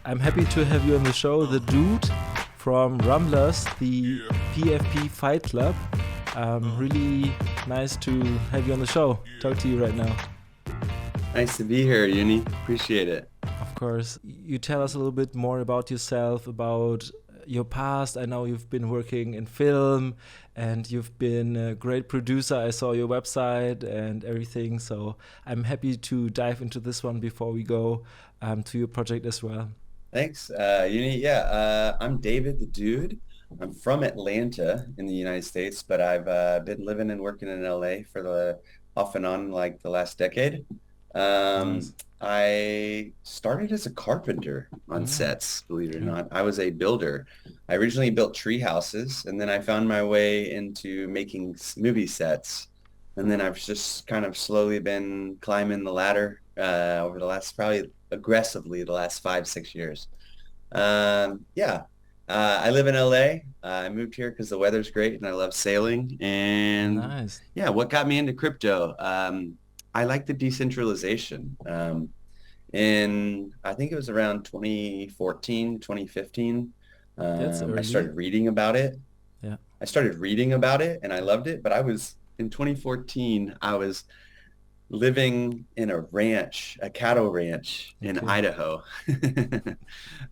I'm happy to have you on the show, the dude from Rumblerz, the PFP Fight Club. Really nice to have you on the show. Talk to you right now. Nice to be here, Uni. Appreciate it. Of course, you tell us a little bit more about yourself, about your past. I know you've been working in film and you've been a great producer. I saw your website and everything. So I'm happy to dive into this one before we go to your project as well. Thanks, Uni. Yeah, I'm David the Dude. I'm from Atlanta in the United States, but I've been living and working in LA for the off and on like the last decade. Nice. I started as a carpenter on Mm, sets, believe it or yeah. not. I was a builder. I originally built tree houses, and then I found my way into making movie sets. And then I've just kind of slowly been climbing the ladder over the last, probably aggressively the last 5, 6 years. Yeah, I live in LA. I moved here because the weather's great and I love sailing. And Nice. yeah, what got me into crypto? I like the decentralization. In I think it was around 2014, 2015, That's I early. started reading about it. Yeah. I started reading about it and I loved it, but I was in 2014, I was living in a ranch, a cattle ranch in Okay. Idaho.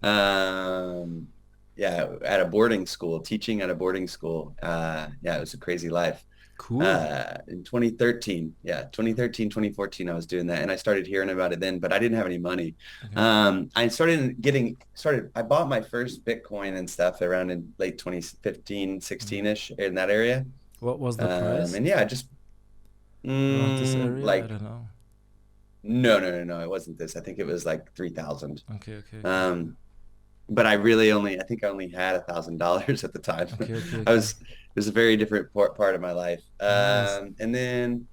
Um, yeah, at a boarding school, teaching at a boarding school. Yeah, it was a crazy life. Cool. In 2013, yeah, 2013, 2014, I was doing that and I started hearing about it then, but I didn't have any money. Okay. I bought my first Bitcoin and stuff around in late 2015, Mhm. 16-ish in that area. What was the price And yeah, just around this area? I like don't know. no, it wasn't this. I think it was like 3,000. Okay, okay, okay. Um, but I think I only had $1,000 at the time. Okay, okay, I okay. was, it was a very different part of my life. Nice. And then,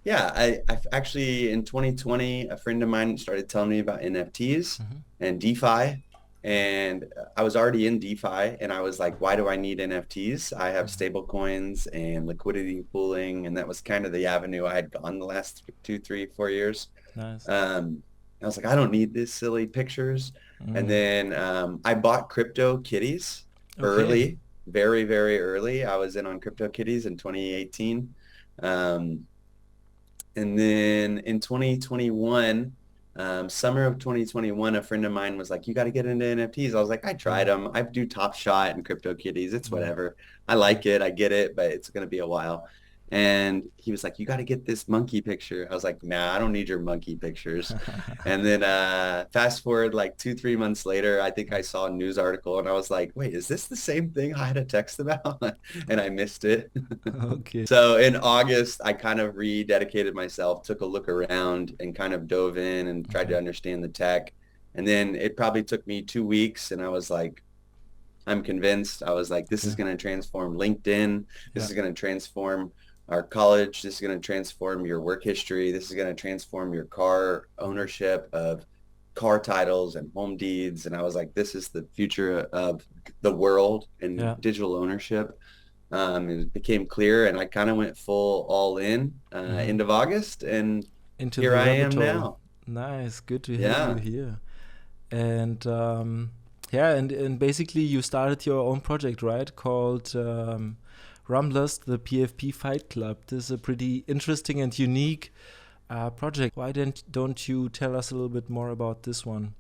yeah, I actually in 2020, a friend of mine started telling me about NFTs Hmm. and DeFi. And I was already in DeFi and I was like, why do I need NFTs? I have Hmm. stable coins and liquidity pooling. And that was kind of the avenue I had gone the last 2, 3, 4 years. Nice. I was like, I don't need these silly pictures. And Mm. then I bought crypto kitties Okay. early, very, very early. I was in on crypto kitties in 2018. Um, and then in 2021, summer of 2021, a friend of mine was like, you got to get into NFTs. I was like, I tried Mm. them. I do Top Shot and crypto kitties. It's Mm. whatever. I like it. I get it, but it's going to be a while. And he was like, you got to get this monkey picture. I was like, nah, I don't need your monkey pictures. And then fast forward like 2, 3 months later, I think I saw a news article and I was like, wait, is this the same thing I had a text about? And I missed it. Okay. So in August, I kind of rededicated myself, took a look around and kind of dove in and tried Okay. to understand the tech. And then it probably took me 2 weeks and I was like, I'm convinced. I was like, this Okay. is going to transform LinkedIn. This Yeah. is going to transform our college. This is going to transform your work history. This is going to transform your car ownership of car titles and home deeds. And I was like, this is the future of the world and Yeah. digital ownership. It became clear and I kind of went full all in Hmm. end of August and Into here the I rabbit am hole. now. Nice. Good to have you Yeah. here. And yeah, and basically you started your own project, right? Called Rumblerz, the PFP Fight Club. This is a pretty interesting and unique project. Why don't you tell us a little bit more about this one?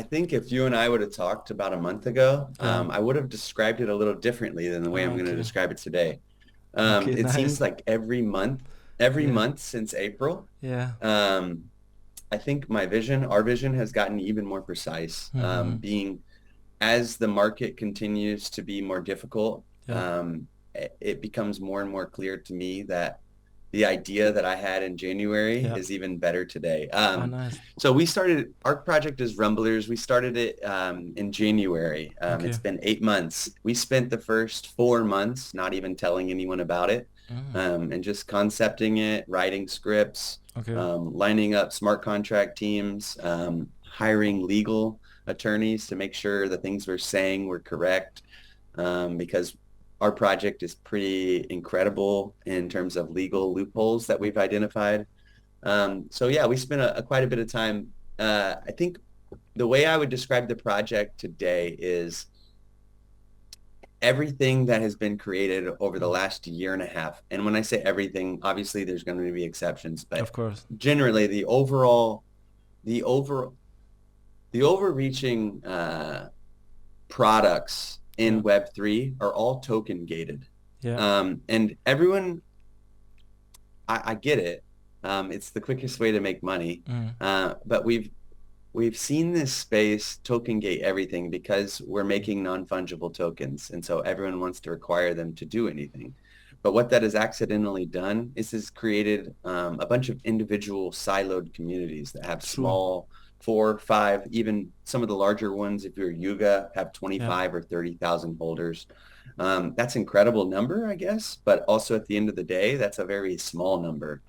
I think if you and I would have talked about a month ago, Yeah. I would have described it a little differently than the way Ah, I'm going to okay. describe it today. Okay, It seems nice. like every Yeah. month since April, Yeah. um, I think our vision has gotten even more precise, Hmm. being as the market continues to be more difficult, Yeah. it becomes more and more clear to me that the idea that I had in January Yeah. is even better today. Ah, nice. So our project is Rumblerz. We started it in January. Okay. It's been 8 months. We spent the first 4 months not even telling anyone about it Mm. and just concepting it, writing scripts, Okay. lining up smart contract teams, hiring legal attorneys to make sure the things we're saying were correct because our project is pretty incredible in terms of legal loopholes that we've identified. So yeah, we spent quite a bit of time. I think the way I would describe the project today is everything that has been created over the last year and a half. And when I say everything, obviously there's going to be exceptions, but Of course. generally the overreaching products in Web3 are all token gated. Yeah. And everyone, I get it. It's the quickest way to make money. But we've seen this space token gate everything because we're making non-fungible tokens. And so everyone wants to require them to do anything. But what that has accidentally done is has created a bunch of individual siloed communities that have small 4, 5, even some of the larger ones, if you're Yuga, have 25 or 30,000 holders. That's an incredible number, I guess. But also at the end of the day, that's a very small number.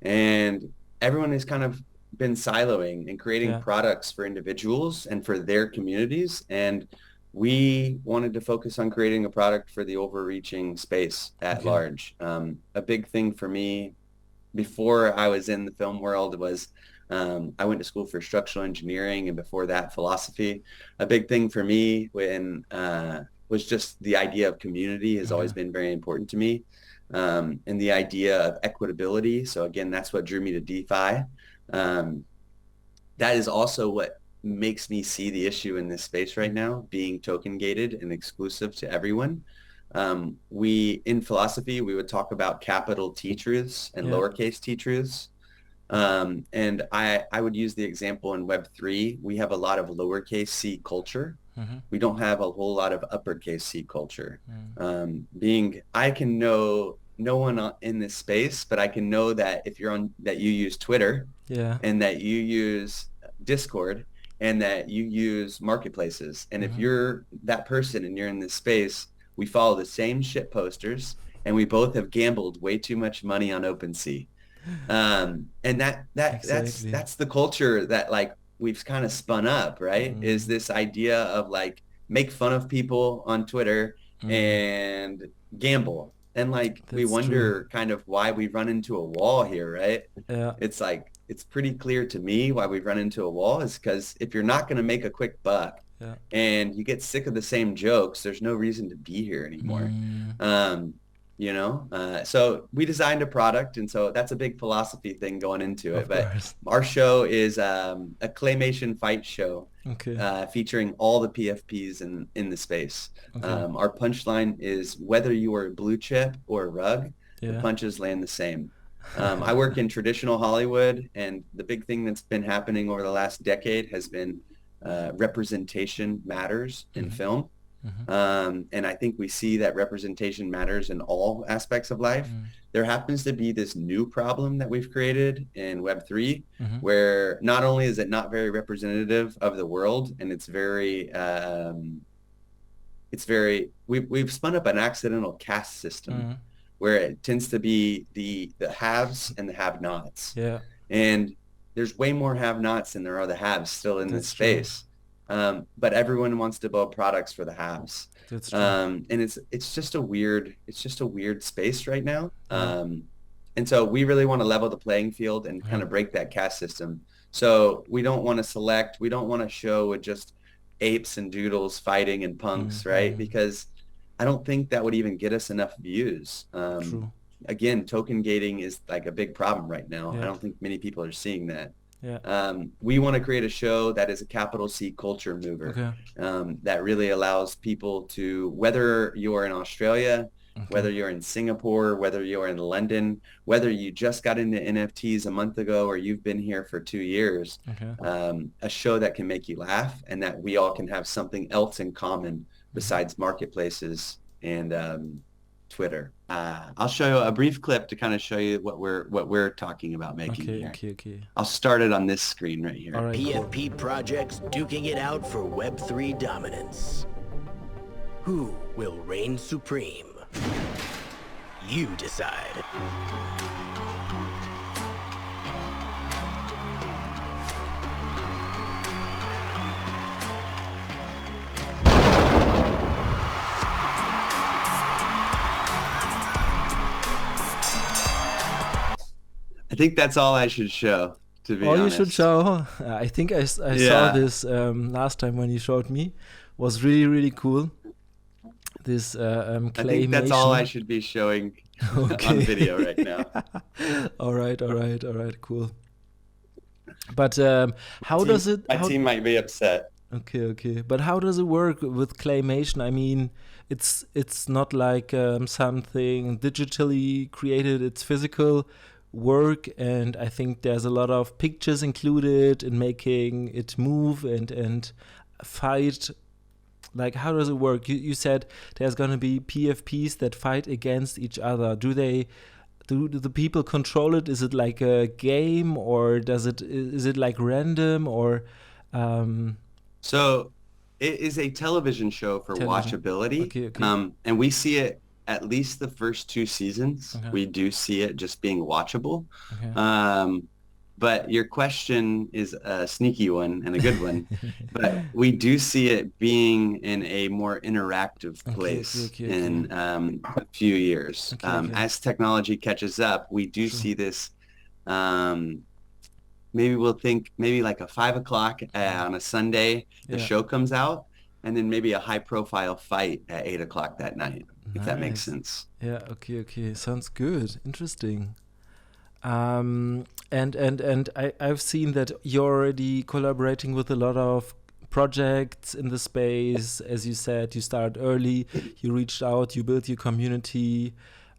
And everyone has kind of been siloing and creating products for individuals and for their communities. And we wanted to focus on creating a product for the overreaching space at large. A big thing for me before I was in the film world was I went to school for structural engineering, and before that, philosophy. A big thing for me was just the idea of community has always been very important to me. And the idea of equitability. So again, that's what drew me to DeFi. That is also what makes me see the issue in this space right now, being token gated and exclusive to everyone. In philosophy, we would talk about capital T truths and lowercase t truths. And I would use the example in Web3, we have a lot of lowercase c culture. We don't have a whole lot of uppercase C culture. I can know no one in this space, but I can know that if that you use Twitter and that you use Discord and that you use marketplaces. And if you're that person and you're in this space, we follow the same shit posters and we both have gambled way too much money on OpenSea. And that's the culture that like we've kind of spun up, right? Is this idea of like make fun of people on Twitter and gamble. And like we wonder kind of why we run into a wall here, right? It's like it's pretty clear to me why we run into a wall is because if you're not going to make a quick buck and you get sick of the same jokes, there's no reason to be here anymore. So we designed a product, and so that's a big philosophy thing going into it. But our show is a claymation fight show featuring all the PFPs in the space. Our punchline is whether you are a blue chip or a rug, the punches land the same. I work in traditional Hollywood, and the big thing that's been happening over the last decade has been representation matters in film. And I think we see that representation matters in all aspects of life. There happens to be this new problem that we've created in Web3 where not only is it not very representative of the world, and we've spun up an accidental caste system where it tends to be the haves and the have-nots. And there's way more have-nots than there are the haves still in this space. But everyone wants to build products for the haves. That's true. And it's just a weird space right now. And so we really want to level the playing field and kind of break that caste system. So we don't want to show with just apes and doodles fighting and punks, right? Because I don't think that would even get us enough views. True. Again, token gating is like a big problem right now. I don't think many people are seeing that. We want to create a show that is a capital C culture mover that really allows people to, whether you're in Australia, whether you're in Singapore, whether you're in London, whether you just got into NFTs a month ago or you've been here for 2 years, a show that can make you laugh and that we all can have something else in common besides marketplaces and Twitter. I'll show you a brief clip to kind of show you what we're talking about making here. Okay. I'll start it on this screen right here. Right. PFP projects duking it out for Web3 dominance. Who will reign supreme? You decide. I think that's all I should show. to be Oh, you honest. should show. I think I saw this last time when you showed me. Was really, really cool. This claymation. I think that's all I should be showing on video right now. All right, cool. But how does it? My team might be upset. Okay. But how does it work with claymation? I mean, it's not like something digitally created. It's physical work, and I think there's a lot of pictures included in making it move and fight. Like, how does it work? You said there's going to be PFPs that fight against each other. Do the people control it? Is it like a game, or is it like random, or So it is a television show for watchability. Okay. And we see it at least the first 2 seasons. Okay. We do see it just being watchable. Okay. But your question is a sneaky one and a good one. But we do see it being in a more interactive place in a few years. As technology catches up, we do see this. Maybe we'll think maybe like a 5 o'clock on a Sunday, the show comes out, and then maybe a high profile fight at 8 o'clock that night, if that makes sense. Yeah, okay. Sounds good. Interesting. And I've seen that you're already collaborating with a lot of projects in the space. As you said, you started early, you reached out, you built your community.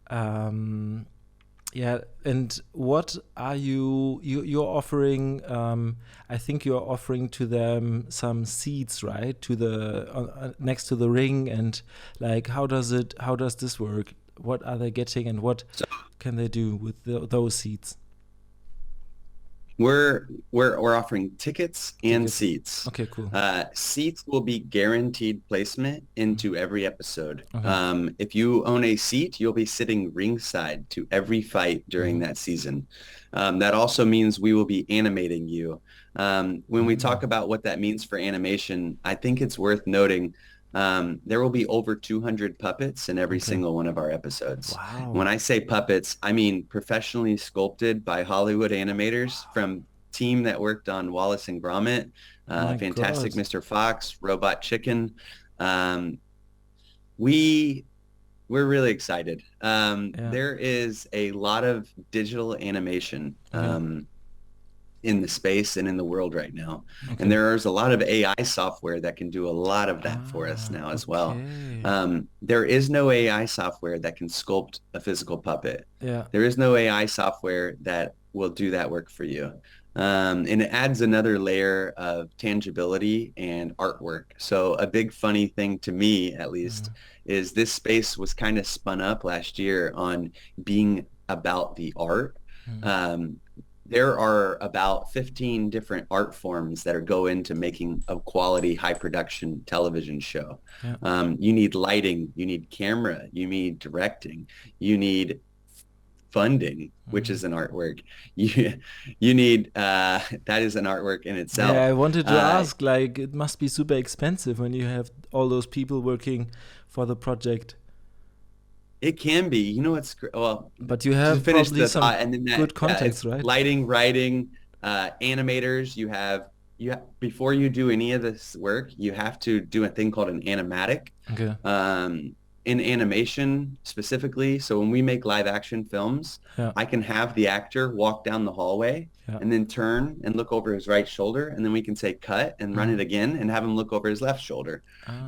And what are you're offering? I think you're offering to them some seats, right? To the next to the ring, and like, how does this work? What are they getting, and what can they do with those seats? We're offering tickets and seats. Okay, cool. Seats will be guaranteed placement into every episode. If you own a seat, you'll be sitting ringside to every fight during that season. That also means we will be animating you. When we talk about what that means for animation, I think it's worth noting there will be over 200 puppets in every single one of our episodes. Wow. When I say puppets, I mean professionally sculpted by Hollywood animators from team that worked on Wallace and Gromit, Fantastic Mr. Fox, Robot Chicken. We're really excited. There is a lot of digital animation in the space and in the world right now. And there's a lot of AI software that can do a lot of that for us now as well. There is no AI software that can sculpt a physical puppet. There is no AI software that will do that work for you. And it adds another layer of tangibility and artwork. So a big funny thing to me, at least, is this space was kind of spun up last year on being about the art. There are about 15 different art forms that go into making a quality, high production television show. You need lighting, you need camera, you need directing, you need funding, which is an artwork. You need, that is an artwork in itself. Yeah, I wanted to ask, like, it must be super expensive when you have all those people working for the project. It can be, you know, but you have probably some and then good context, right? Lighting, writing, animators. You have before you do any of this work, you have to do a thing called an animatic. In animation specifically, so when we make live action films, I can have the actor walk down the hallway and then turn and look over his right shoulder, and then we can say cut and run it again and have him look over his left shoulder.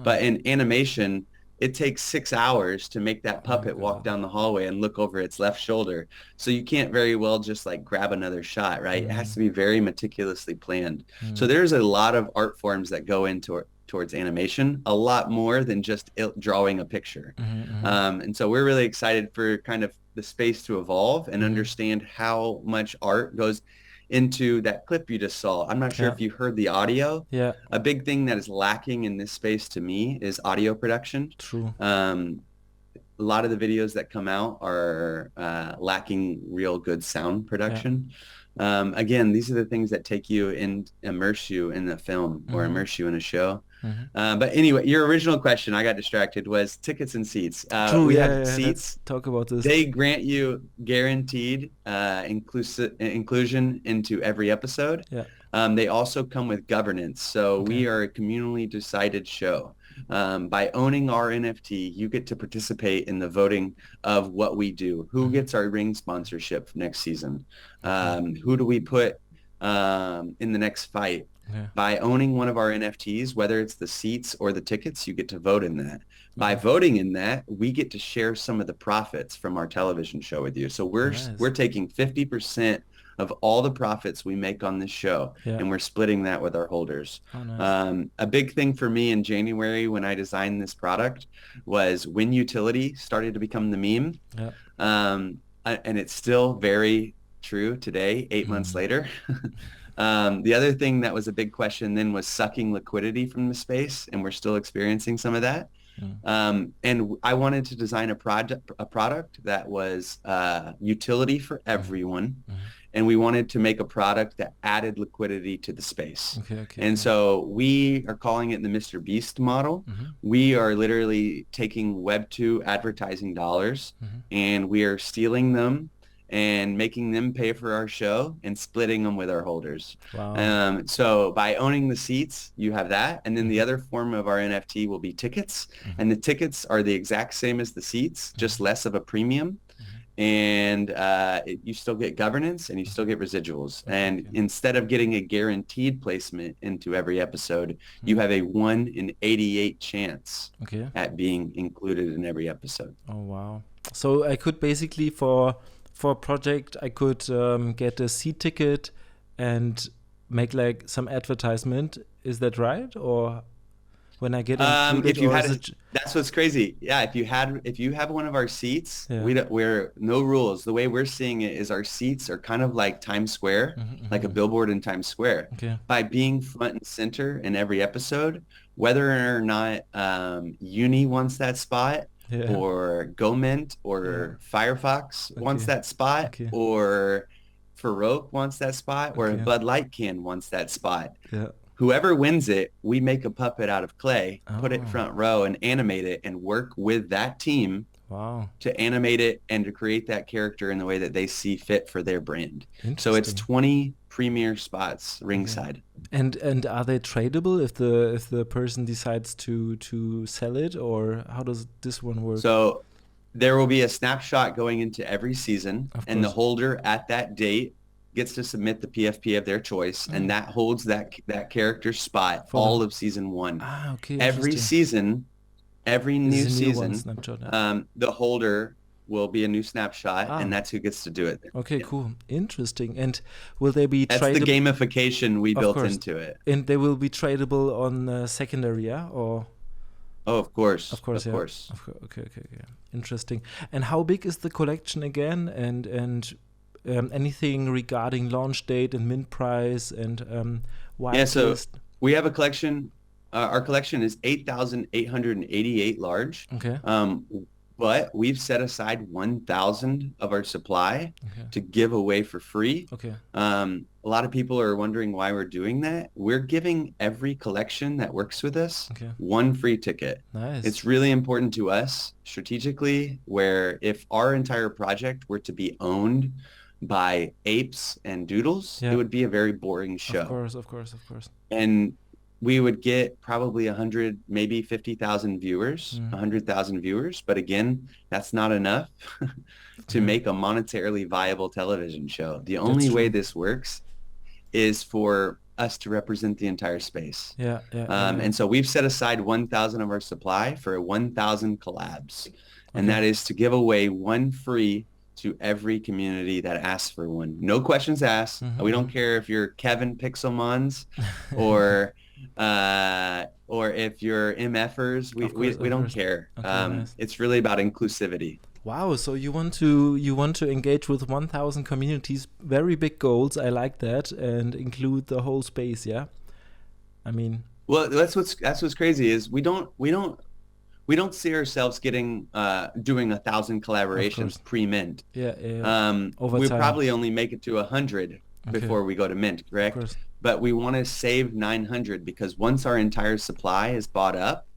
But in animation, it takes 6 hours to make that puppet walk down the hallway and look over its left shoulder. So you can't very well just like grab another shot, right? It has to be very meticulously planned. So there's a lot of art forms that go into towards animation, a lot more than just drawing a picture. And so we're really excited for kind of the space to evolve and understand how much art goes into that clip you just saw. I'm not sure if you heard the audio. A big thing that is lacking in this space to me is audio production. True. a lot of the videos that come out are lacking real good sound production. Again, these are the things that take you and immerse you in the film or immerse you in a show. But anyway, your original question, I got distracted, was tickets and seats. True, we yeah, have yeah, seats. let's talk about this. They grant you guaranteed inclusion into every episode. Yeah. They also come with governance. So we are a communally decided show. By owning our NFT, you get to participate in the voting of what we do. Who gets our ring sponsorship next season? Who do we put in the next fight? Yeah. By owning one of our NFTs, whether it's the seats or the tickets, you get to vote in that. By voting in that, we get to share some of the profits from our television show with you. So we're taking 50% of all the profits we make on this show, and we're splitting that with our holders. Oh, nice. A big thing for me in January when I designed this product was when utility started to become the meme. Yeah. And it's still very true today, 8 months later. The other thing that was a big question then was sucking liquidity from the space, and we're still experiencing some of that. And I wanted to design a product that was utility for everyone, and we wanted to make a product that added liquidity to the space. And so we are calling it the Mr. Beast model. We are literally taking Web2 advertising dollars, and we are stealing them and making them pay for our show and splitting them with our holders. Wow. So by owning the seats, you have that. And then the other form of our NFT will be tickets. And the tickets are the exact same as the seats, just less of a premium. And you still get governance and you still get residuals. And instead of getting a guaranteed placement into every episode, you have a 1 in 88 chance at being included in every episode. Oh, wow. So I could basically, for a project, I could get a seat ticket and make like some advertisement. Is that right? Or when I get included, if you had that's what's crazy. Yeah, if you have one of our seats, we're no rules. The way we're seeing it is our seats are kind of like Times Square, like a billboard in Times Square. By being front and center in every episode, whether or not Uni wants that spot, or GoMint or Firefox wants that spot, or Farouk wants that spot, or Bud Light Can wants that spot. Whoever wins it, we make a puppet out of clay, put it front row and animate it and work with that team to animate it and to create that character in the way that they see fit for their brand. So it's 20 premier spots ringside. And are they tradable if the person decides to sell it, or how does this one work? So there will be a snapshot going into every season, and the holder at that date gets to submit the PFP of their choice, and that holds that character spot all of season 1. Every season, every new season, the holder will be a new snapshot, and that's who gets to do it. Cool. Interesting. And will they be tradable? That's the gamification we built into it. And they will be tradable on secondary, or? Oh, of course. Of course. Okay. Interesting. And how big is the collection again? And anything regarding launch date and mint price and so we have a collection. Our collection is 8,888 large. But we've set aside 1,000 of our supply to give away for free. A lot of people are wondering why we're doing that. We're giving every collection that works with us one free ticket. Nice. It's really important to us strategically, where if our entire project were to be owned by apes and doodles, it would be a very boring show. Of course. And we would get probably 100, maybe 50,000 viewers, 100,000 viewers. But again, that's not enough to make a monetarily viable television show. The only way this works is for us to represent the entire space. And so we've set aside 1,000 of our supply for 1,000 collabs. And that is to give away one free to every community that asks for one. No questions asked. We don't care if you're Kevin Pixelmons or if you're MFers. We don't care. Nice. It's really about inclusivity. Wow, so you want to engage with 1,000 communities, very big goals. I like that, and include the whole space. Yeah, I mean. Well, that's what's crazy is we're we don't see ourselves getting doing 1,000 collaborations pre-mint. Over We'll time. probably only make it to 100 before we go to mint, correct? But we want to save 900 because once our entire supply is bought up,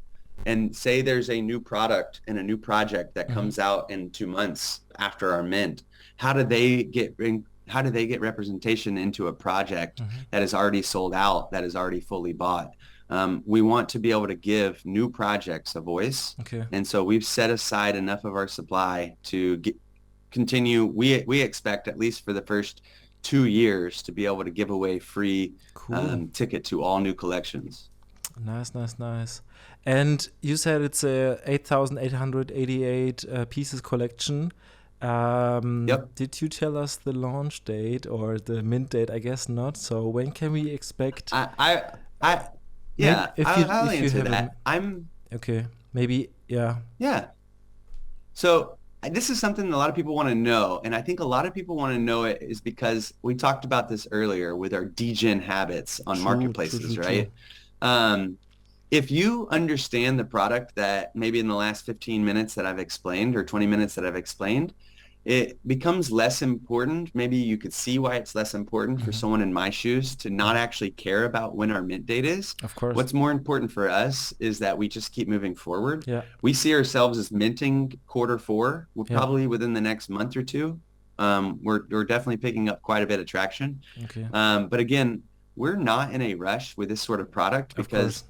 and say there's a new product and a new project that comes out in 2 months after our mint, how do they get representation into a project that is already sold out, that is already fully bought? We want to be able to give new projects a voice. And so we've set aside enough of our supply to continue. We expect at least for the first 2 years to be able to give away free ticket to all new collections. Nice. And you said it's a 8,888 pieces collection. Did you tell us the launch date or the mint date? I guess not. So when can we expect? I'll answer that. So this is something a lot of people want to know, and I think a lot of people want to know it is because we talked about this earlier with our degen habits on marketplaces, right? If you understand the product that maybe in the last 15 minutes that I've explained or 20 minutes that I've explained, it becomes less important. Maybe you could see why it's less important for someone in my shoes to not actually care about when our mint date is. Of course. What's more important for us is that we just keep moving forward. We see ourselves as minting Q4. We'll probably within the next month or two. We're definitely picking up quite a bit of traction. But again, we're not in a rush with this sort of product because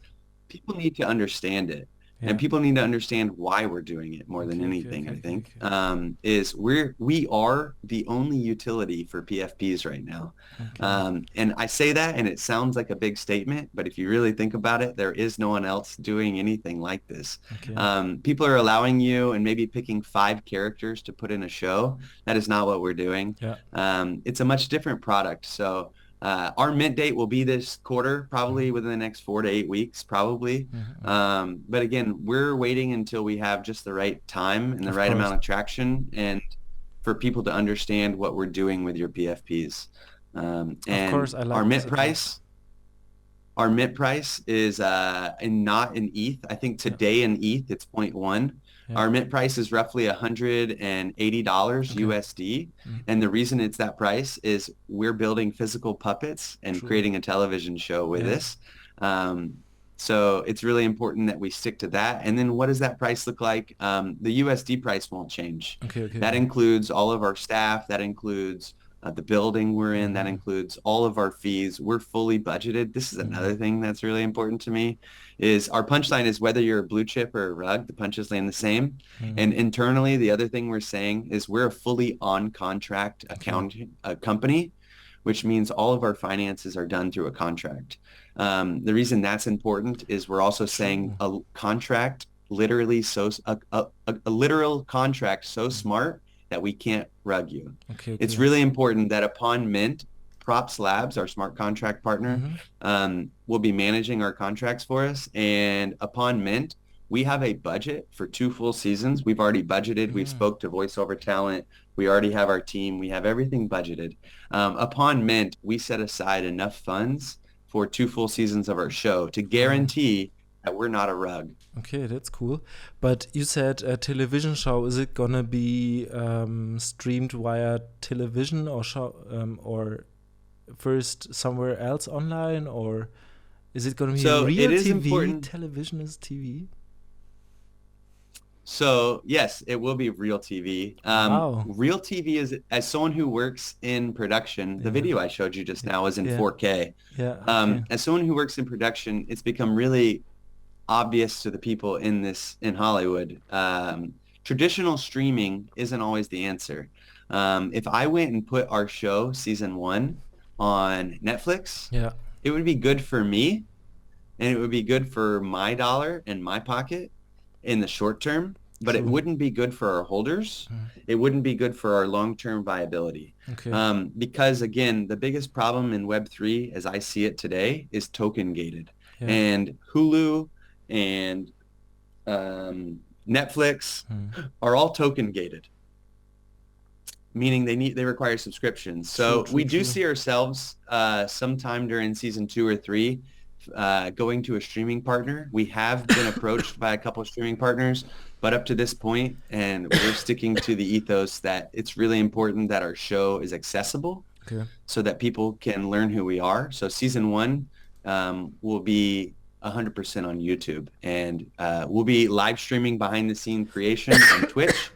people need to understand it. And people need to understand why we're doing it more than anything, I think. We are the only utility for PFPs right now. And I say that and it sounds like a big statement, but if you really think about it, there is no one else doing anything like this. People are allowing you and maybe picking 5 characters to put in a show. That is not what we're doing. It's a much different product. So our mint date will be this quarter, probably within the next 4 to 8 weeks, probably. But again, we're waiting until we have just the right time and the right amount of traction and for people to understand what we're doing with your PFPs. And our mint price is not in ETH. I think today in ETH, it's 0.1. Our mint price is roughly $180 USD. And the reason it's that price is we're building physical puppets and creating a television show with this. So it's really important that we stick to that. And then what does that price look like? The USD price won't change. That includes all of our staff. That includes the building we're in. That includes all of our fees. We're fully budgeted. This is another thing that's really important to me is our punchline is whether you're a blue chip or a rug, the punches land the same. And internally, the other thing we're saying is we're a fully on contract company, which means all of our finances are done through a contract. The reason that's important is we're also saying a contract literally a literal contract so smart that we can't rug you. It's really important that upon mint, Props Labs, our smart contract partner, will be managing our contracts for us. And upon mint, we have a budget for 2 full seasons. We've already budgeted. We've spoke to voiceover talent. We already have our team. We have everything budgeted. Upon mint, we set aside enough funds for 2 full seasons of our show to guarantee that we're not a rug. Okay, that's cool. But you said a television show. Is it gonna be streamed via television or first somewhere else online, or is it gonna be real TV? Television is TV. So yes, it will be real TV. Real TV is, as someone who works in production, the video I showed you just now is in 4K. As someone who works in production, it's become really obvious to the people in Hollywood. Traditional streaming isn't always the answer. If I went and put our show season 1 on Netflix, it would be good for me and it would be good for my dollar in my pocket in the short term, but it wouldn't be good for our holders. It wouldn't be good for our long-term viability. Because again, the biggest problem in Web3 as I see it today is token gated. And Hulu and Netflix are all token gated, meaning they require subscriptions. So we do see ourselves sometime during season 2 or 3 going to a streaming partner. We have been approached by a couple of streaming partners, but up to this point, and we're sticking to the ethos that it's really important that our show is accessible so that people can learn who we are. So season 1 will be 100% on YouTube, and we'll be live streaming behind the scene creation on Twitch.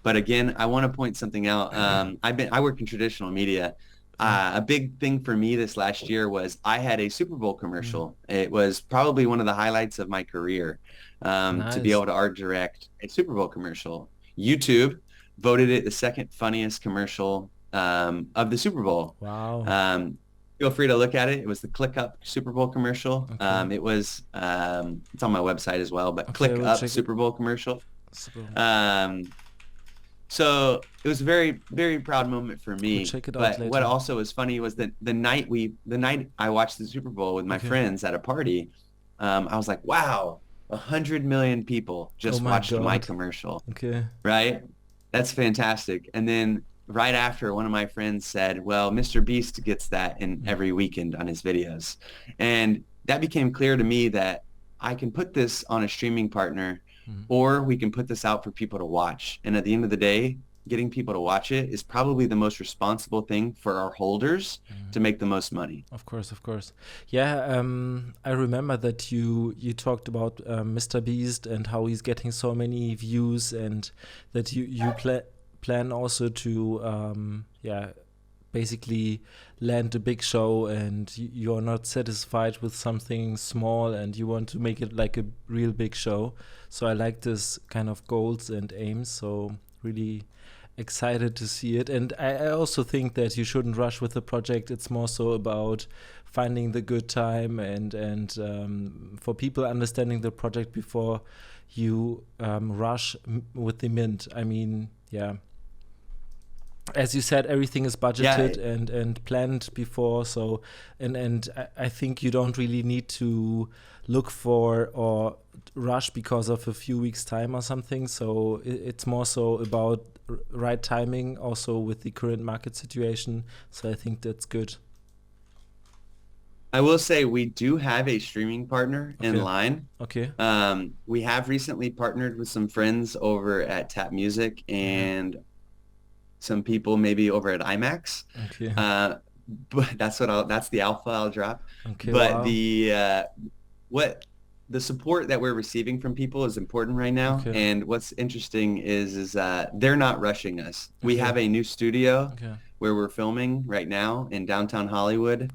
But again, I want to point something out. I work in traditional media. A big thing for me this last year was I had a Super Bowl commercial. It was probably one of the highlights of my career, to be able to art direct a Super Bowl commercial. YouTube voted it the second funniest commercial of the Super Bowl. Wow. Feel free to look at it. It was the Click Up Super Bowl commercial. It was, it's on my website as well, but Click Up Super Bowl commercial. So it was a very, very proud moment for me. But what also was funny was that the night I watched the Super Bowl with my friends at a party, I was like, wow, 100 million people just watched my commercial. Right? That's fantastic. And then right after, one of my friends said, well, Mr. Beast gets that in every weekend on his videos. And that became clear to me that I can put this on a streaming partner, or we can put this out for people to watch. And at the end of the day, getting people to watch it is probably the most responsible thing for our holders to make the most money. Of course. Yeah, I remember that you talked about Mr. Beast and how he's getting so many views, and that you plan also to basically land a big show, and you're not satisfied with something small and you want to make it like a real big show. So I like this kind of goals and aims, so really excited to see it. And I also think that you shouldn't rush with the project. It's more so about finding the good time and for people understanding the project before you rush with the mint. I mean, as you said, everything is budgeted and planned before. So and I think you don't really need to look for or rush because of a few weeks time or something. So it's more so about right timing also with the current market situation. So I think that's good. I will say we do have a streaming partner in line. We have recently partnered with some friends over at Tap Music and some people maybe over at IMAX. But that's the alpha I'll drop. But the support that we're receiving from people is important right now. And what's interesting is they're not rushing us. We have a new studio where we're filming right now in downtown Hollywood,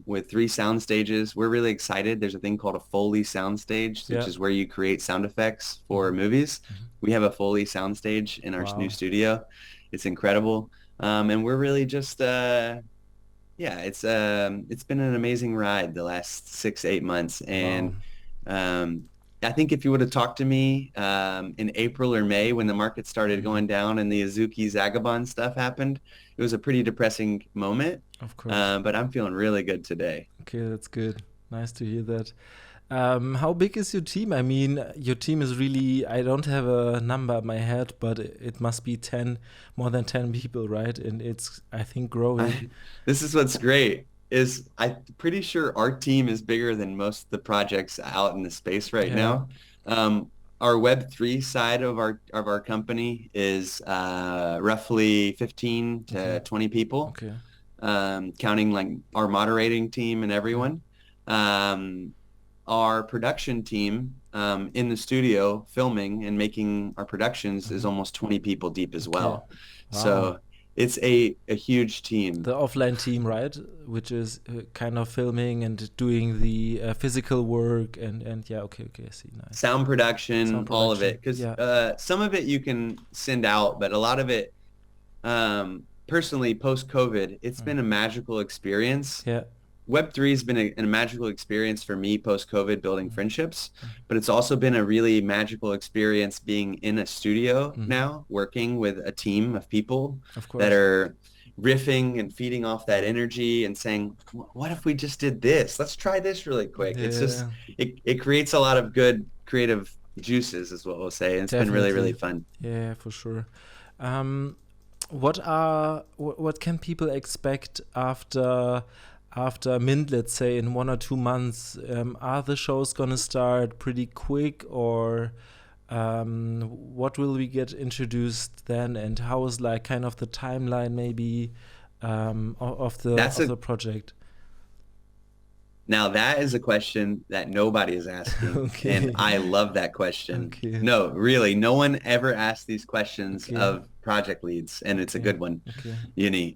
with 3 sound stages. We're really excited. There's a thing called a Foley soundstage, which is where you create sound effects for movies. We have a Foley soundstage in our new studio. It's incredible. And we're really just, it's been an amazing ride the last 6-8 months. And I think if you would have talked to me in April or May when the market started going down and the Azuki Zagabond stuff happened, it was a pretty depressing moment. Of course. But I'm feeling really good today. Okay, that's good. Nice to hear that. How big is your team? I mean, your team is really, I don't have a number in my head, but it must be more than 10 people, right? And it's, I think, growing. This is what's great, is I'm pretty sure our team is bigger than most of the projects out in the space right now. Our Web3 side of our company is roughly 15 to 20 people, counting like our moderating team and everyone. Our production team in the studio filming and making our productions is almost 20 people deep as well. So it's a huge team. The offline team, right? Which is kind of filming and doing the physical work and okay, I see. Nice. Sound production, all of it. Because some of it you can send out, but a lot of it, personally, post-COVID, it's been a magical experience. Web3 has been a magical experience for me post-COVID, building friendships, but it's also been a really magical experience being in a studio now, working with a team of people that are riffing and feeding off that energy and saying, what if we just did this? Let's try this really quick. It's just, it creates a lot of good creative juices is what we'll say. And it's been really, really fun. Yeah, for sure. What can people expect after after Mint, let's say in 1 or 2 months, are the shows gonna start pretty quick, or what will we get introduced then, and how is like kind of the timeline maybe of the project? Now that is a question that nobody is asking, Okay. and I love that question. Okay. No, really, no one ever asks these questions Okay. of project leads, and it's a Okay. good one, Okay. Uni.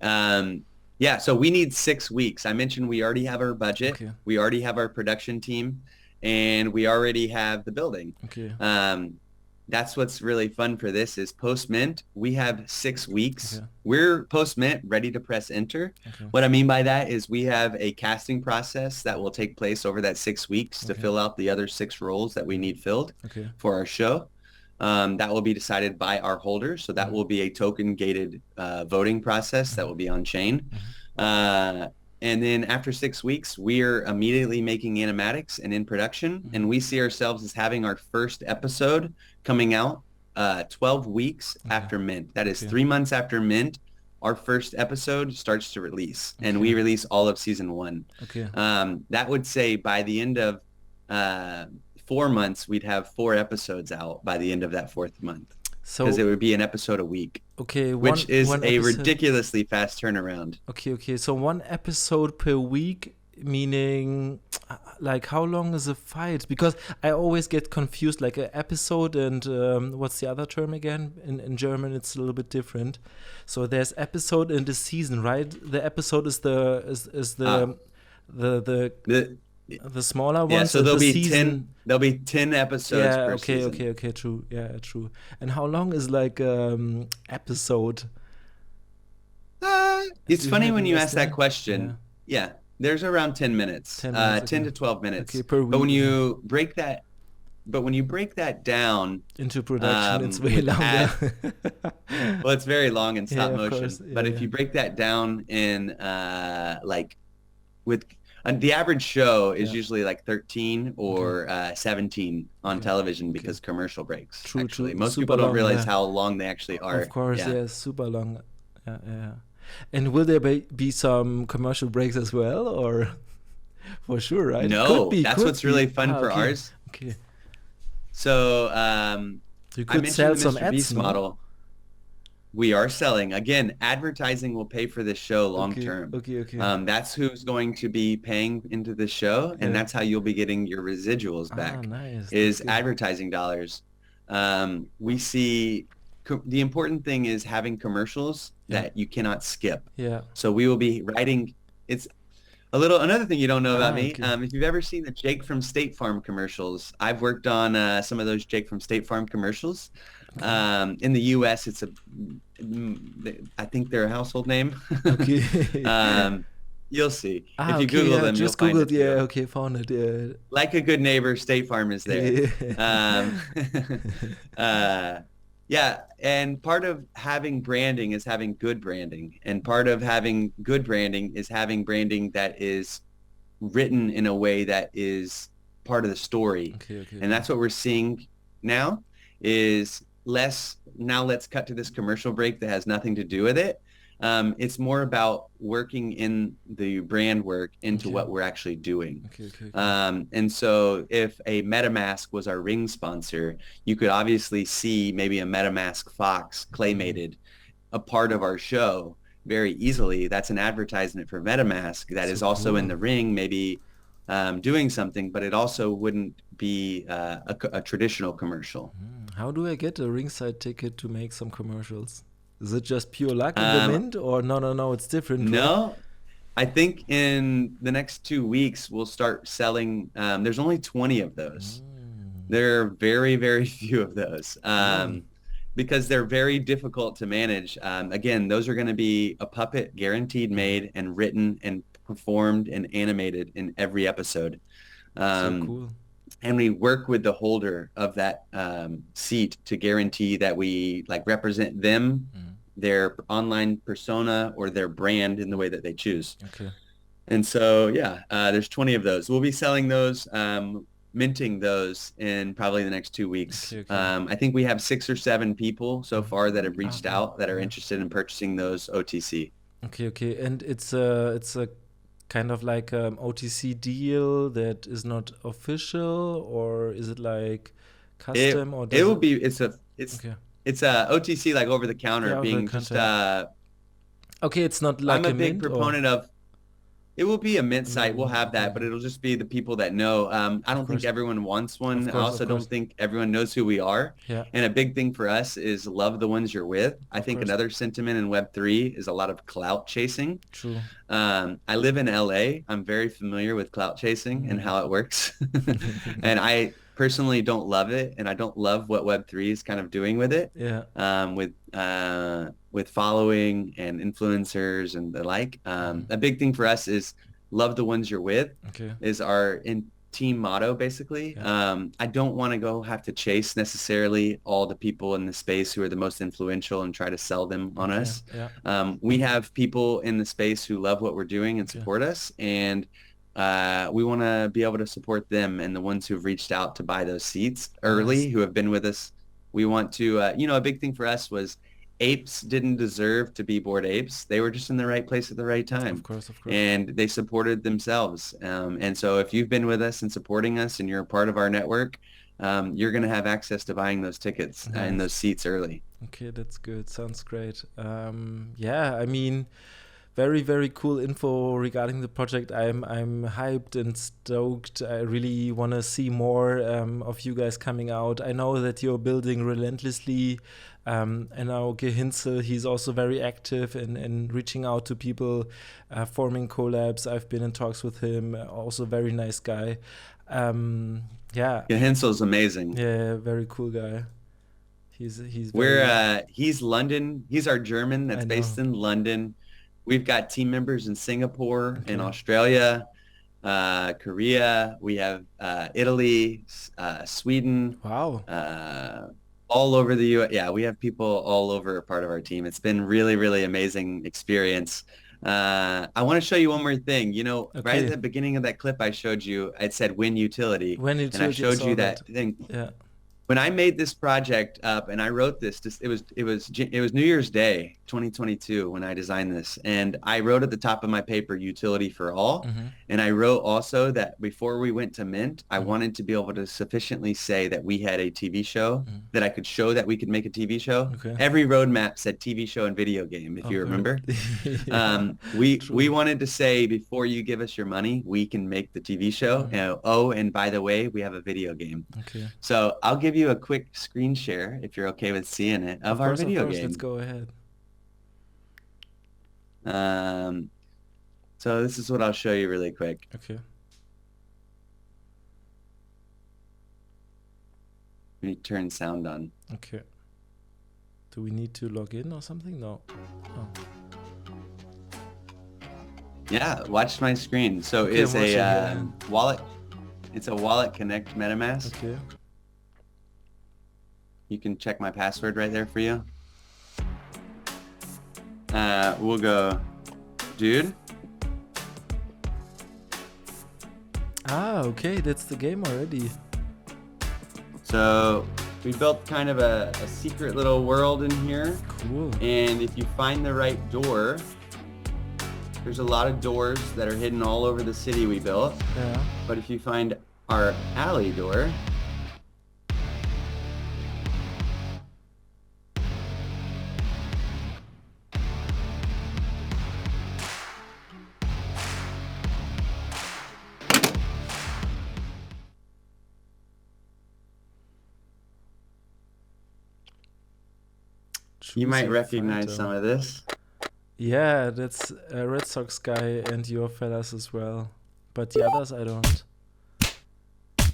Yeah, so we need 6 weeks. I mentioned we already have our budget, Okay. we already have our production team, and we already have the building. Okay. That's what's really fun for this is post-mint, we have 6 weeks. Okay. We're post-mint, ready to press enter. Okay. What I mean by that is we have a casting process that will take place over that 6 weeks to Okay. fill out the other 6 roles that we need filled Okay. for our show. That will be decided by our holders. So that will be a token-gated voting process that will be on chain. And then after 6 weeks, we're immediately making animatics and in production. And we see ourselves as having our first episode coming out 12 weeks after mint. That is 3 months after mint. Our first episode starts to release, and we release all of season 1. Okay. That would say by the end of 4 months, we'd have 4 episodes out by the end of that 4th month. So Because it would be an episode a week, okay, which is one a episode- ridiculously fast turnaround. Okay. So 1 episode per week, meaning like how long is a fight? Because I always get confused, like an episode and what's the other term again? In German, it's a little bit different. So there's episode and the season, right? The episode is the smaller one. Yeah, so there'll the be season, 10 episodes yeah, per okay, season. okay, true. Yeah, true. And how long is like episode? It's Do you funny have when an you ask that estimate? question. Yeah, there's around 10 minutes, 10 minutes, 10 okay. to 12 minutes. Okay, per But when week. you break that down, Into production, it's way with longer. well, it's very long in stop Yeah, of motion. course. But Yeah, if yeah. you break that down in the average show is Yeah. usually like 13 or 17 on television because commercial breaks. True, actually, true. most Super people don't long, realize yeah. how long they actually are. Of course, Yeah. yeah, super long. Yeah. And will there be some commercial breaks as well, or for sure, right? No, Could be, that's could what's be. really fun for okay. ours. Okay, So you I could mentioned sell the some Mr. ads, Beast no? model. We are selling. Again, advertising will pay for this show long Okay, term. okay. That's who's going to be paying into the show, and Yeah. that's how you'll be getting your residuals back. Nice. Is That's good. advertising dollars. We see the important thing is having commercials Yeah. that you cannot skip. Yeah. So we will be writing. It's another thing you don't know about me. Okay. If you've ever seen the Jake from State Farm commercials, I've worked on some of those Jake from State Farm commercials. In the U.S., I think they're a household name. Okay. You'll see. If you okay, Google yeah, them, just you'll find Googled, it. yeah, too. okay, found it, yeah. Like a good neighbor, State Farm is there. Yeah, and part of having branding is having good branding, and part of having good branding is having branding that is written in a way that is part of the story. Okay. And that's what we're seeing now is now let's cut to this commercial break that has nothing to do with it. It's more about working in the brand work into Okay. what we're actually doing. Okay. And so if a MetaMask was our ring sponsor, you could obviously see maybe a MetaMask Fox claymated a part of our show very easily. That's an advertisement for MetaMask that is So also in cool. the ring, maybe doing something, but it also wouldn't be a traditional commercial. How do I get a ringside ticket to make some commercials? Is it just pure luck in the mint, or no, it's different? right? No, I think in the next 2 weeks, we'll start selling. There's only 20 of those. There are very, very few of those because they're very difficult to manage. Again, those are going to be a puppet guaranteed made and written and performed and animated in every episode. So cool. And we work with the holder of that seat to guarantee that we represent them, their online persona or their brand in the way that they choose. Okay. And so, there's 20 of those. We'll be selling those, minting those in probably the next 2 weeks. Okay. I think we have 6 or 7 people so far that have reached Okay. out that are Yeah. interested in purchasing those OTC. Okay. And it's a kind of like OTC deal that is not official, or is it like custom? Or It will be. It's okay. it's a OTC, like over the counter, Yeah, over being the just counter. Okay, it's not like I'm a big mint, proponent of. It will be a mint site. We'll have that, okay. but it'll just be the people that know. I don't think everyone wants one. I also don't think everyone knows who we are. Yeah. And a big thing for us is love the ones you're with. I think course. another sentiment in Web3 is a lot of clout chasing. True. I live in LA. I'm very familiar with clout chasing and how it works. And I personally don't love it, and I don't love what Web3 is kind of doing with it. Yeah. With following and influencers and the like. A big thing for us is love the ones you're with. Okay. Is our team motto, basically. Yeah. I don't want to have to chase necessarily all the people in the space who are the most influential and try to sell them on us. Yeah. We have people in the space who love what we're doing and support us, and we want to be able to support them and the ones who've reached out to buy those seats early, who have been with us. We want to, a big thing for us was apes didn't deserve to be Bored Apes. They were just in the right place at the right time. Of course. And they supported themselves. And so if you've been with us and supporting us and you're a part of our network, you're going to have access to buying those tickets and those seats early. Okay, that's good. Sounds great. Yeah, I mean, very, very cool info regarding the project. I'm hyped and stoked. I really want to see more of you guys coming out. I know that you're building relentlessly. And now Ginseng, he's also very active in reaching out to people, forming collabs. I've been in talks with him. Also very nice guy. Yeah. Ginsel's amazing. Yeah, very cool guy. He's London. He's our German that's based in London. We've got team members in Singapore, in Australia, Korea. We have Italy, Sweden. Wow. All over the U.S. Yeah, we have people all over part of our team. It's been really, really amazing experience. I want to show you one more thing. Right at the beginning of that clip I showed you, it said win utility. And I showed you that thing. Yeah. When I made this project up and I wrote this, it was New Year's Day 2022 when I designed this, and I wrote at the top of my paper utility for all, and I wrote also that before we went to mint, I wanted to be able to sufficiently say that we had a TV show, that I could show that we could make a TV show. Every roadmap said TV show and video game, if you remember. We wanted to say, before you give us your money, we can make the TV show. And by the way, we have a video game. So I'll give you a quick screen share, if you're okay with seeing it, of our video game. Let's go ahead. So this is what I'll show you really quick. Okay. Let me turn sound on. Okay. Do we need to log in or something? No. Oh. Yeah, watch my screen. So it's a wallet. It's a Wallet Connect MetaMask. Okay. You can check my password right there for you. We'll go, dude. Okay, that's the game already. So we built kind of a secret little world in here. Cool. And if you find the right door, there's a lot of doors that are hidden all over the city we built. Yeah. But if you find our alley door, you might recognize some of this. Yeah, that's a Red Sox guy and your fellas as well. But the others, I don't.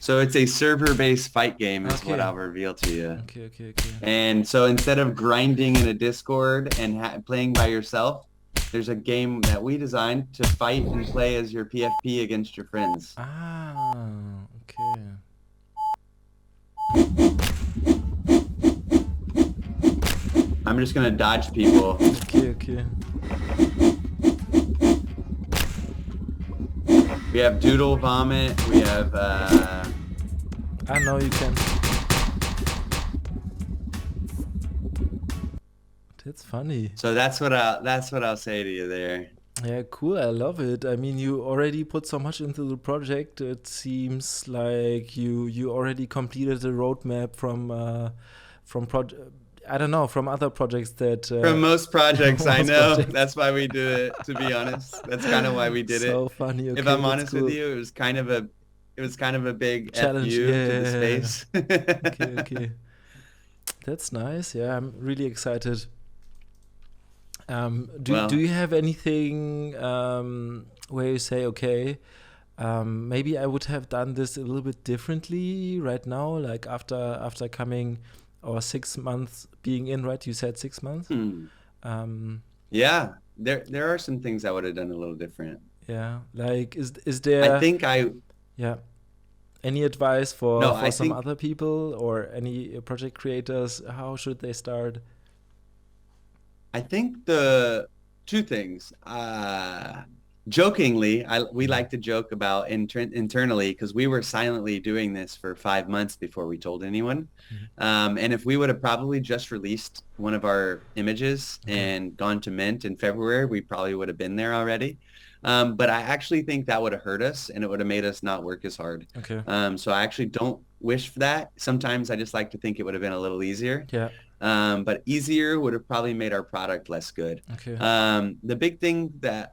So it's a server-based fight game is what I'll reveal to you. Okay. And so instead of grinding in a Discord and playing by yourself, there's a game that we designed to fight and play as your PFP against your friends. Okay. I'm just going to dodge people. Okay. We have Doodle Vomit. We have... I know you can. That's funny. So that's what I'll say to you there. Yeah, cool. I love it. I mean, you already put so much into the project. It seems like you already completed the roadmap from I don't know, from other projects that From most projects, I most know. projects. That's why we do it, to be honest. That's kind of why we did it. So funny. If Okay, I'm that's honest with cool. you, it was kind of a big Challenge. FU to the Yeah. space. Okay, okay. That's nice. Yeah, I'm really excited. Do Well, you have anything where you say, okay, maybe I would have done this a little bit differently right now, like after coming or 6 months being in, right? You said 6 months. hmm. Um, Yeah, there are some things I would have done a little different. yeah, like is I there think I yeah any advice no, for I some think other people or any project creators? How should they start? I think the two things. Jokingly, we like to joke about internally because we were silently doing this for 5 months before we told anyone. Mhm. And if we would have probably just released one of our images Okay. and gone to mint in February, we probably would have been there already. But I actually think that would have hurt us and it would have made us not work as hard. Okay. So I actually don't wish for that. Sometimes I just like to think it would have been a little easier. Yeah. But easier would have probably made our product less good. Okay. The big thing that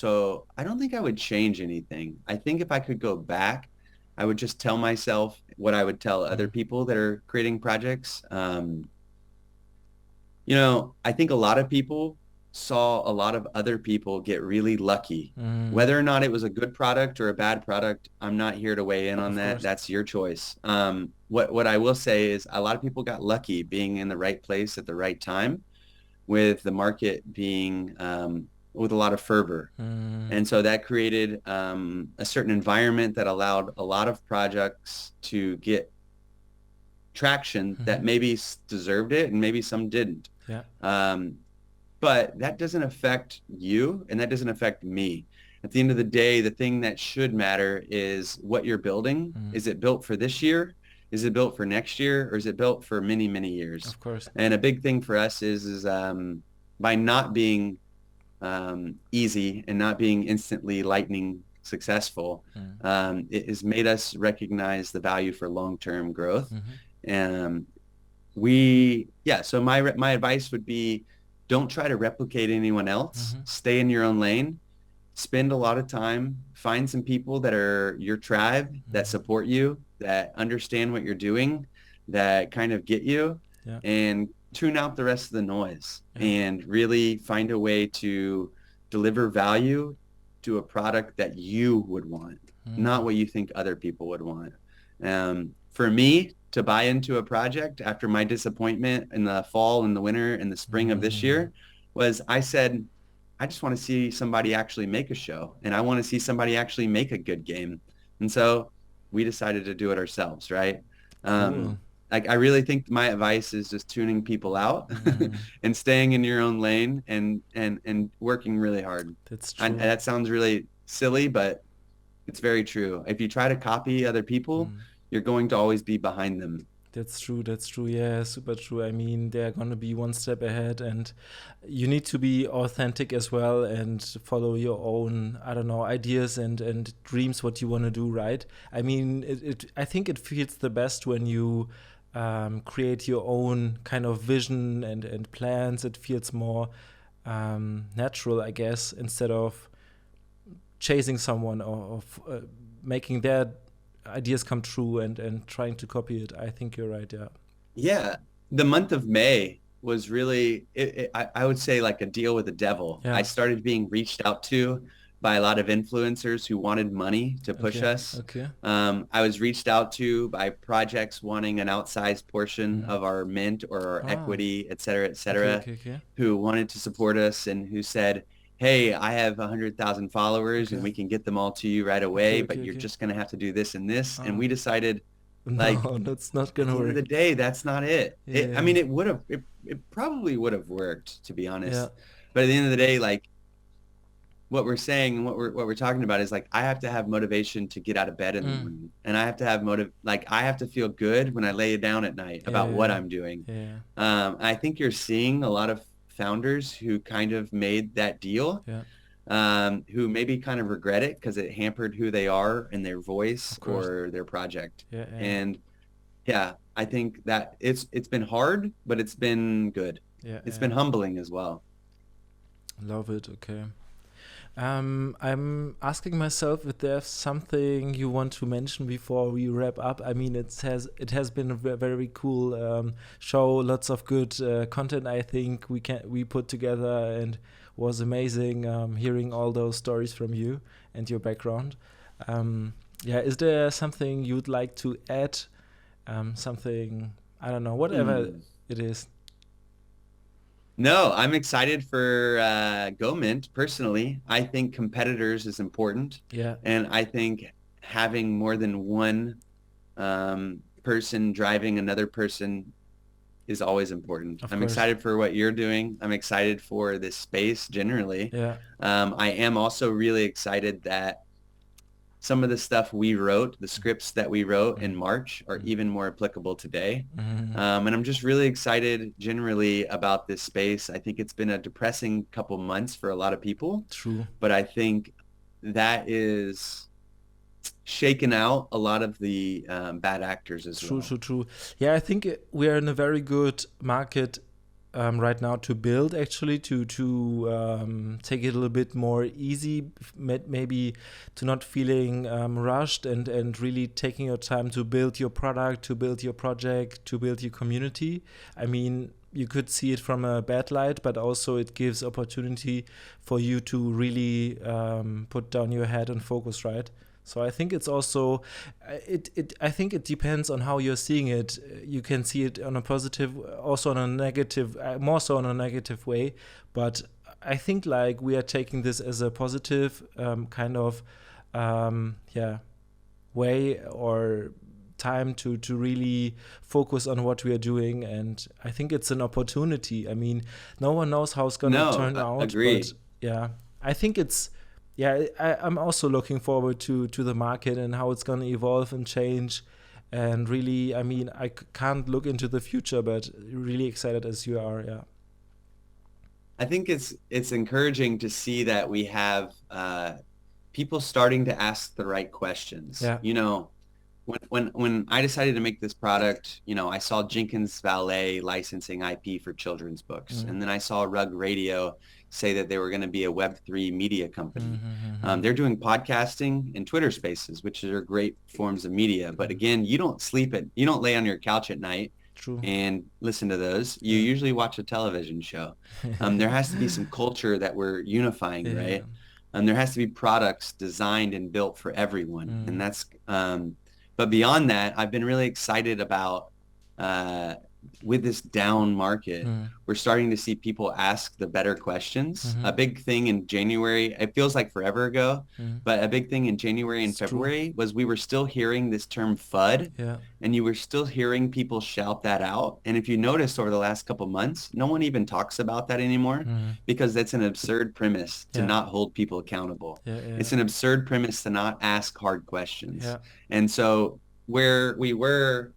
so I don't think I would change anything. I think if I could go back, I would just tell myself what I would tell other Mm. people that are creating projects. I think a lot of people saw a lot of other people get really lucky. Mm. Whether or not it was a good product or a bad product, I'm not here to weigh in on Of that. course. That's your choice. What I will say is a lot of people got lucky being in the right place at the right time with the market being with a lot of fervor. Mm. And so that created a certain environment that allowed a lot of projects to get traction that maybe deserved it and maybe some didn't. Yeah. But that doesn't affect you and that doesn't affect me. At the end of the day, the thing that should matter is what you're building. Is it built for this year? Is it built for next year? Or is it built for many, many years? Of course. And a big thing for us is by not being easy and not being instantly lightning successful, it has made us recognize the value for long-term growth. So my advice would be, don't try to replicate anyone else. Stay in your own lane. Spend a lot of time. Find some people that are your tribe, that support you, that understand what you're doing, that kind of get you, and tune out the rest of the noise and really find a way to deliver value to a product that you would want, not what you think other people would want. For me, to buy into a project after my disappointment in the fall and the winter and the spring of this year was I said, I just want to see somebody actually make a show and I want to see somebody actually make a good game. And so we decided to do it ourselves, right? Cool. I really think my advice is just tuning people out and staying in your own lane and working really hard. That's true. That sounds really silly, but it's very true. If you try to copy other people, you're going to always be behind them. That's true. That's true. Yeah, super true. I mean, they're going to be one step ahead, and you need to be authentic as well and follow your own, I don't know, ideas and dreams, what you want to do, right? I mean, I think it feels the best when you create your own kind of vision and plans. It feels more natural, I guess, instead of chasing someone or making their ideas come true and trying to copy it. I think you're right. Yeah, the month of May was really I would say like a deal with the devil. I started being reached out to by a lot of influencers who wanted money to push us. I was reached out to by projects wanting an outsized portion of our mint or our equity, et cetera, who wanted to support us and who said, hey, I have 100,000 followers and we can get them all to you right away, but you're just going to have to do this and this. And we decided, like, no, that's not going to work. At the end of the day, that's not it. I mean, it probably would have worked, to be honest. But at the end of the day, like, what we're saying and what we're talking about is like, I have to have motivation to get out of bed in the morning, and I have to have I have to feel good when I lay down at night about what I'm doing. I think you're seeing a lot of founders who kind of made that deal. who maybe kind of regret it because it hampered who they are and their voice or their project. Yeah. And yeah, I think that it's been hard, but it's been good. Yeah. It's been humbling as well. Love it. Okay. I'm asking myself if there's something you want to mention before we wrap up. I mean, it has been a very cool show, lots of good content. I think we put together, and was amazing hearing all those stories from you and your background. Is there something you'd like to add? Something, I don't know, whatever it is. No, I'm excited for GoMint personally. I think competitors is important. Yeah. And I think having more than one person driving another person is always important. I'm excited for what you're doing. I'm excited for this space generally. Yeah. I am also really excited that some of the stuff we wrote, the scripts that we wrote in March, are even more applicable today. And I'm just really excited generally about this space. I think it's been a depressing couple months for a lot of people. True. But I think that is shaken out a lot of the bad actors as well. True. Yeah, I think we are in a very good market right now to build, actually, to take it a little bit more easy, maybe to not feeling rushed, and really taking your time to build your product, to build your project, to build your community. I mean, you could see it from a bad light, but also it gives opportunity for you to really put down your head and focus, right? So I think it's also, I think it depends on how you're seeing it. You can see it on a positive, also on a negative, more so on a negative way. But I think like we are taking this as a positive kind of, way or time to really focus on what we are doing. And I think it's an opportunity. I mean, no one knows how it's going to turn out. Agreed. But yeah, I think it's, I'm also looking forward to the market and how it's going to evolve and change. And really, I mean, I can't look into the future, but really excited as you are, yeah. I think it's encouraging to see that we have people starting to ask the right questions. Yeah. You know, when I decided to make this product, you know, I saw Jenkins Valet licensing IP for children's books. And then I saw Rug Radio say that they were going to be a Web3 media company. They're doing podcasting and Twitter Spaces, which are great forms of media. But again, you don't lay on your couch at night and listen to those. You usually watch a television show. There has to be some culture that we're unifying, right? And there has to be products designed and built for everyone. And that's, but beyond that, I've been really excited about, with this down market, we're starting to see people ask the better questions. A big thing in January, it feels like forever ago, but a big thing in January and February was we were still hearing this term FUD, and you were still hearing people shout that out. And if you notice over the last couple months, no one even talks about that anymore because that's an absurd premise to not hold people accountable. It's an absurd premise to not ask hard questions. And so where we were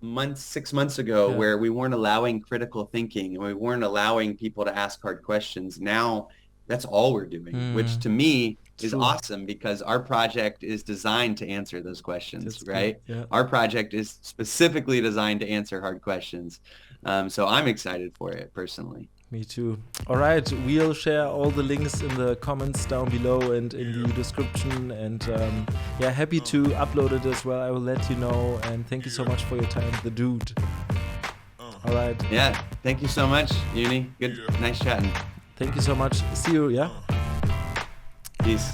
6 months ago, where we weren't allowing critical thinking and we weren't allowing people to ask hard questions, now that's all we're doing, which to me is awesome because our project is designed to answer those questions, right? Our project is specifically designed to answer hard questions. So I'm excited for it personally. Me too. All right, we'll share all the links in the comments down below and in the description. And happy to upload it as well. I will let you know. And thank you so much for your time, the dude. All right. Yeah, thank you so much, Uni. Good, nice chatting. Thank you so much. See you, yeah? Peace.